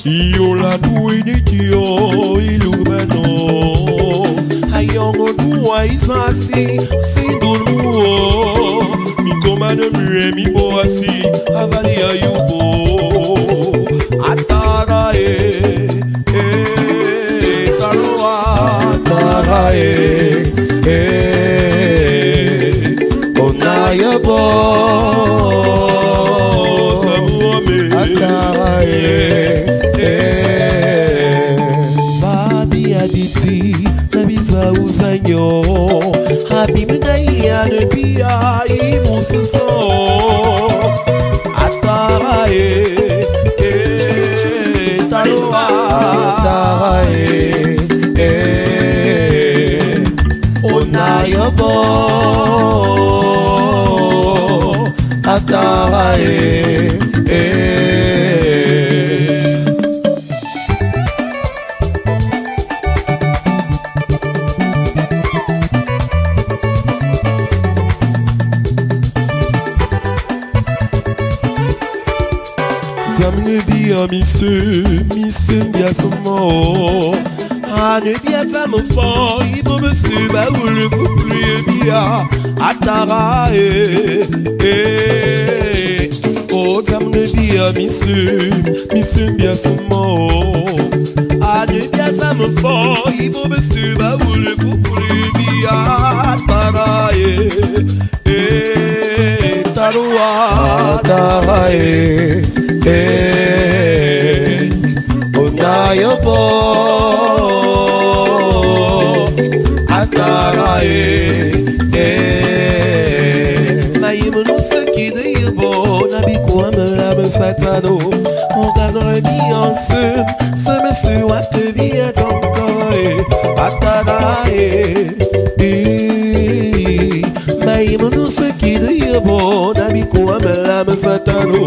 Io la due inidio ilumino Ayongo dua isasi Sindunu Mi komane mre mi boasi Avali ayubo Atara Taroa Atara Onayabo Sabuame Atara Babi aditi Nabisa uzanyo Habib Naya Nebia Imususo Atara Taroa Atara Onayabo Atara Zamne bia mise bia samo Ane bia tamo fo Ibo me suba ule kupri bia Atara O zamne bia mise bia samo Ane bia tamo fo Ibo me suba ule kupri bia Atara Taroa Atara Onayabo Atara Maïmono sakide yabo Nabiko amelame satano On gagne vie ensemble Ce monsieur a te vie encore Atara Maïmono sakide yabo Nabiko amelame satano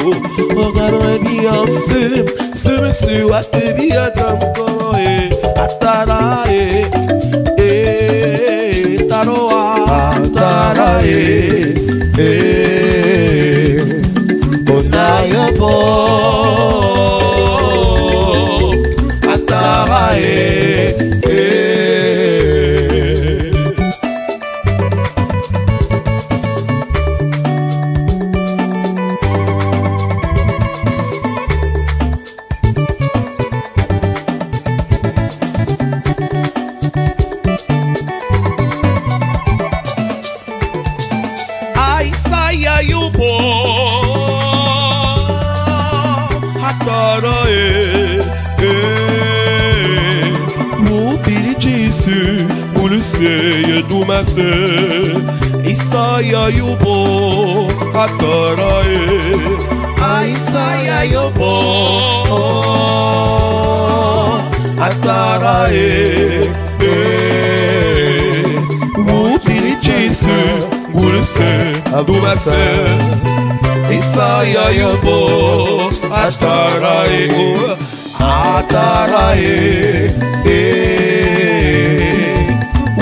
On gagne vie ensemble Ce monsieur a te vie encore Atara Taroa Atara Onayabo Atara Aisaya yubo Atara Mupiri Jesu Muluse Dumase Isaya yubo Atara Aisaya yubo Atara Mupiri Jesu Muluse Dumase Isaya yubo Atara Atara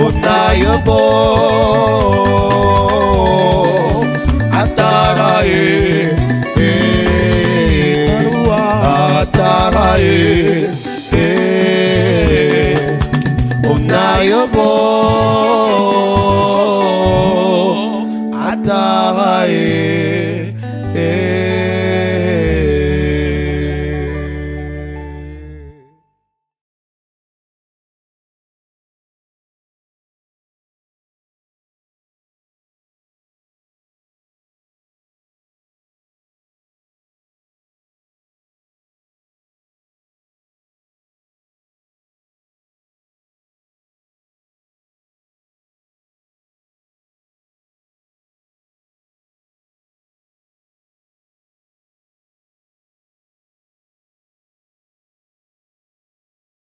Onayabo